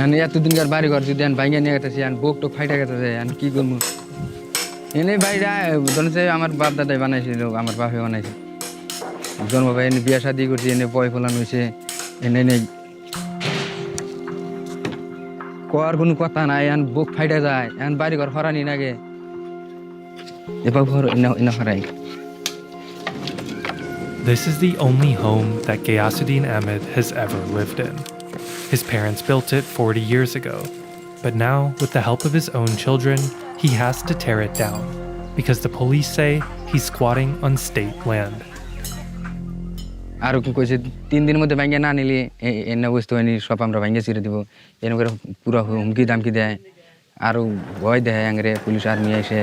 And এতদিনকার বাড়ি ঘর যদি ভাঙিয়ে নিয়ে গেছে আর বুক তো ফাইটা গেছে আর কি করবো এনে বাইরে ধরুন যে আমার বাপ দাদাই বানাইছিল আমার বাপে বানাইছে জন্ম ভাই এনে বিয়া শাদি করছি এনে বয় ফলানো হয়েছে এনে নেই কোয়ার কোনো কথা নাই এখন বুক ফাইটা যায় এখন বাড়ি ঘর হরানি নাগে এবার এনে হরাই This is the only home that Ghiyasuddin Ahmed has ever lived in. His parents built it 40 years ago, but now, with the help of his own children, he has to tear it down because the police say he's squatting on state land. আর কি কইছে 3 দিনের মধ্যে ভাঙিয়ে না নিলে এনে বস্তু এনে সব আমরা ভাঙিয়ে ছিড়ে দিব এনে করে পুরো হুমকি দামকি দেয় আর ভয় দেয় আংরে পুলিশ আর্মি এসে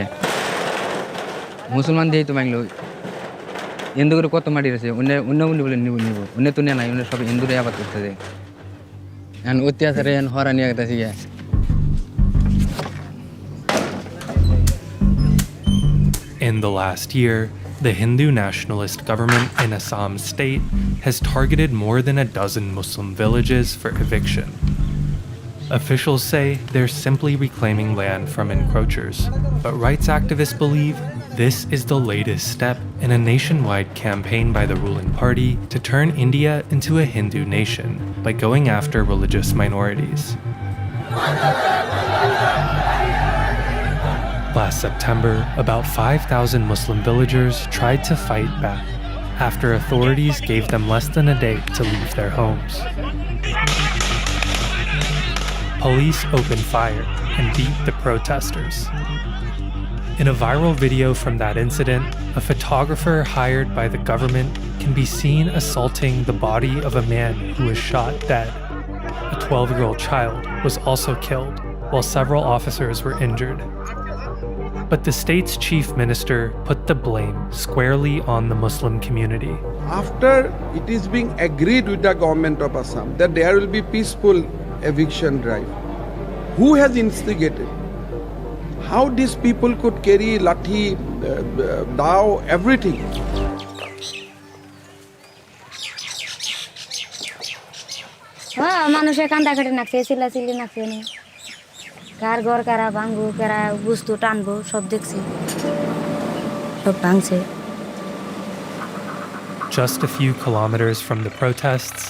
মুসলমান দিয়েই তো ভাঙলো হিন্দু করে কত মাটি আছে অন্য বলে নিব অন্য তো নাই অন্য সব হিন্দুরে আবাদ করতেছে এখন অত্যাচারে হরা নিয়ে গেছে In the last year, the Hindu nationalist government in Assam state has targeted more than a dozen Muslim villages for eviction. Officials say they're simply reclaiming land from encroachers, but rights activists believe this is the latest step in a nationwide campaign by the ruling party to turn India into a Hindu nation by going after religious minorities. Last September, about 5,000 Muslim villagers tried to fight back after authorities gave them less than a day to leave their homes. Police opened fire and beat the protesters. In a viral video from that incident, a photographer hired by the government can be seen assaulting the body of a man who was shot dead. A 12-year-old child was also killed, while several officers were injured. But the state's chief minister put the blame squarely on the Muslim community. After it is being agreed with the government of Assam that there will be peaceful eviction drive, who has instigated? How these people could carry lathi, dao, everything? মানুষের কান্দাকাটি নাকছে চিল্লাচিল্লি নাকছে নি কার ঘর কারা ভাঙবো কারা বস্তু টানবো সব দেখছি সব ভাঙছে Just a few kilometers from the protests,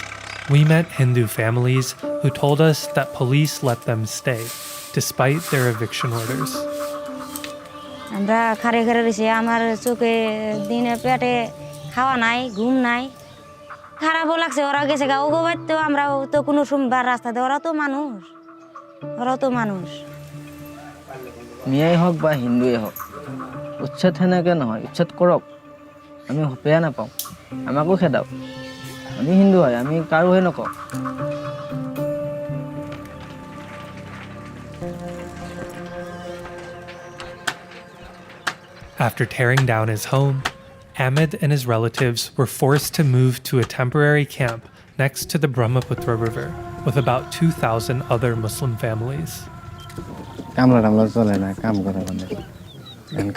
we met Hindu families who told us that police let them stay despite their eviction orders. আমরা খারে খারে রয়েছি আমার চোখে দিনে পেটে খাওয়া নাই ঘুম নাই খারাপও লাগছে ওরা গেছে গা ওগো তো আমরা তো কোনো সোমবার রাস্তাতে ওরা তো মানুষ মিয়াই হোক বা হিন্দুই হোক উচ্ছেদ সেনেকে নহয় উচ্ছেদ কৰক আমি বেয়া নাপাওঁ আমাকো খেদাওক আমি হিন্দু হয় আমি কাৰো হে নকওঁ After tearing down his home, Ahmed and his relatives were forced to move to a temporary camp next to the Brahmaputra River with about 2,000 other Muslim families. কামলা টামলা চলে না কাম করা মানে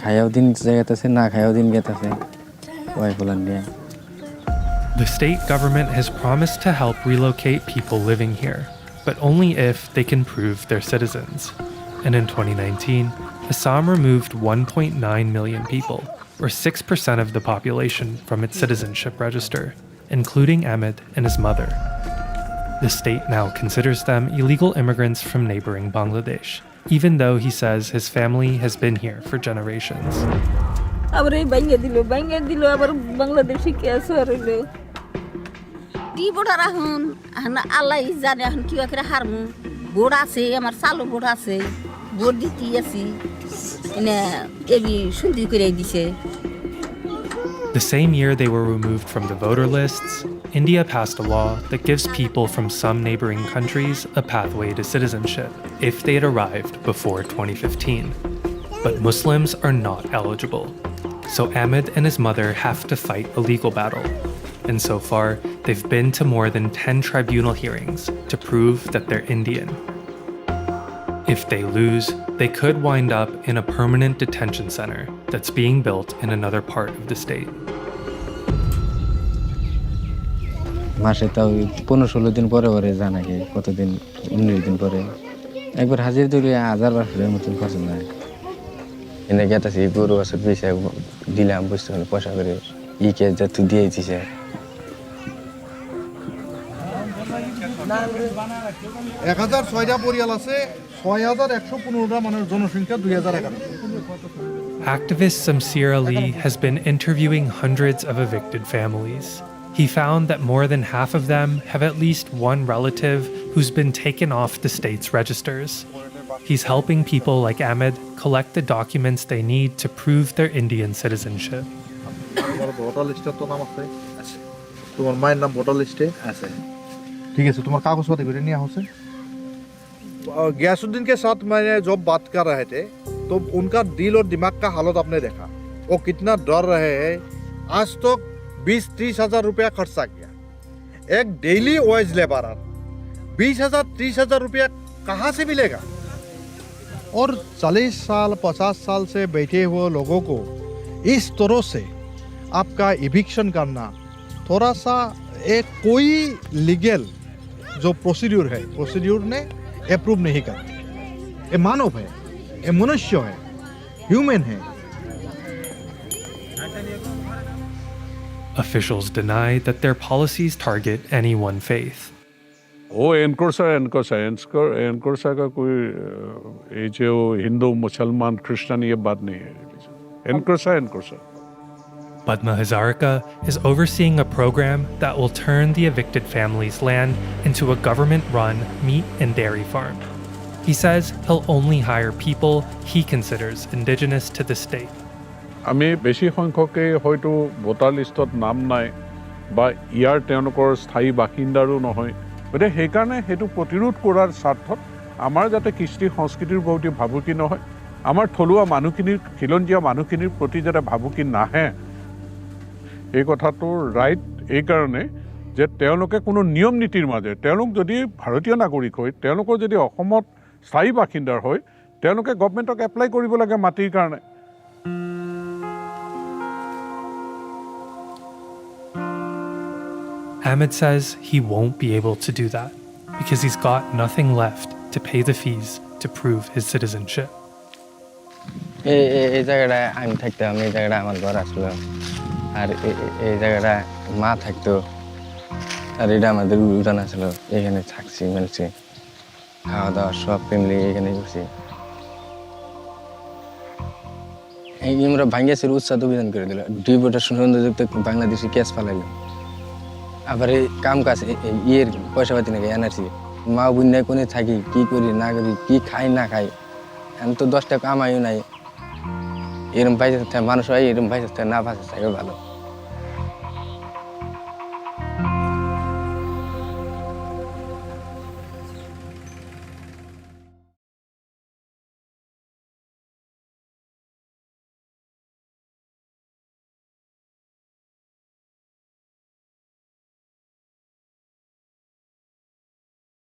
খাইয়াও দিন জায়গাতে না খাইয়াও দিন গেতেছে ওয়াই বলেন দিয়ে The state government has promised to help relocate people living here, but only if they can prove they're citizens. And in 2019, Assam removed 1.9 million people, or 6% of the population, from its citizenship register, including Ahmed and his mother. The state now considers them illegal immigrants from neighboring Bangladesh, even though he says his family has been here for generations. আবার এই ভাঙিয়ে দিল আবার বাংলাদেশে কে আছে আর হইলো কি voter এখন আল্লাহ জানে এখন কি করে হারমু ভোট আছে আমার চালু ভোট আছে ভোট দিতে আছি এনে এবি সুন্দর করে দিছে The same year they were removed from the voter lists, India passed a law that gives people from some neighboring countries a pathway to citizenship if they had arrived before 2015. But Muslims are not eligible. So Ahmed and his mother have to fight a legal battle. And so far, they've been to more than 10 tribunal hearings to prove that they're Indian. If they lose, they could wind up in a permanent detention center that's being built in another part of the state. মাসে তাও 15-16 দিন পরে পরে যা নাকি, কতদিন 19 দিন পরে একবার হাজির দিলে 1000-1200 মতন খরচ নাই। এনে গেতাছি গরু বছর পয়সা দিলাম, বুঝতে পারলাম পয়সা করে কে যা তুই দিয়েছিস। 1006টা পরিয়াল আছে, 6115টা মানুষ জনসংখ্যা 2011। Activist Samsir Ali has been interviewing hundreds of evicted families. He found that more than half of them have at least one relative who's been taken off the state's registers. He's helping people like Ahmed collect the documents they need to prove their Indian citizenship. তোমার voter লিস্টে তো নাম আছে? তোমার মায়ের নাম voter লিস্টে আছে? ठीक है, तुम्हारा कागज वाले भी नहीं होते। गयासुद्दीन के साथ मैंने जब बात कर रहे थे तो उनका दिल और दिमाग का हालत आपने देखा, वो कितना डर रहे हैं। आज तो 20-30 हजार रुपया खर्चा किया। एक डेली वेज लेबरर 20,000-30 हजार रुपया कहाँ से मिलेगा? और 40 साल 50 साल से बैठे हुए लोगों को इस तरह से आपका इविक्शन करना थोड़ा सा एक कोई लीगल जो प्रोसीड्यूर है, प्रोसीड्यूर ने अप्रूव नहीं करते। ये मानव है, ये मनुष्य है, ह्यूमन है। Officials deny that their policies target any one faith. वो एनकोर्सा का कोई ये जो हिंदू मुसलमान क्रिश्चियन ये बात नहीं है। एनकोर्सा Padma Hazarika is overseeing a program that will turn the evicted family's land into a government-run meat and dairy farm. He says he'll only hire people he considers indigenous to the state. আমি বেছি সংখ্যকে হয়তো voter লিষ্টত নাম নাই বা ইয়াৰ তেওঁলোকৰ স্থায়ী বাসিন্দাৰো নহয়, গতিকে সেইকাৰণে সেইটো প্ৰতিৰোধ কৰাৰ স্বাৰ্থত আমাৰ যাতে কৃষ্টি সংস্কৃতিৰ প্ৰতি ভাবুকি নহয়, আমাৰ থলুৱা মানুহখিনিৰ খিলঞ্জীয়া মানুহখিনিৰ প্ৰতি যাতে ভাবুকি নাহে, এই কথাটো ৰাইট এই কাৰণে যে তেওঁলোকে কোনো নিয়ম নীতিৰ মাজে তেওঁলোক যদি ভাৰতীয় নাগৰিক হয়, তেওঁলোকৰ যদি অসমত স্থায়ী বাসিন্দাৰ হয়, তেওঁলোকে গভৰ্ণমেণ্টক এপ্লাই কৰিব লাগে মাটিৰ কাৰণে। Ahmed says he won't be able to do that because he's got nothing left to pay the fees to prove his citizenship. এই জায়গাটা আমি থাকতাম, এই জায়গাটা আমার ঘর আসলো, আর এই জায়গাটা মা থাকতো, আর এটা আমাদের উঠান আসলো। এখানে থাকছি, মেলছি, খাওয়া দাওয়া সব ফ্যামিলি এখানে করছি। আমরা ভাঙ্গিয়েছিল, উৎসাহ অভিযান করে দিল, ডিপোর্টেশন সন্দেহযুক্ত বাংলাদেশি কেস ফালাইল। আবার এই কাম কাজ ইয়ের পয়সা পাতি নাকি এনআরসি, মা বুন্যায় কোনে থাকি, কি করি না করি, কি খাই না খাই, আমি তো 10 টাকা কামাইও নাই। এরম পয়সা মানুষ হয়, এরম পয়সা না পাশে থাকে ভালো।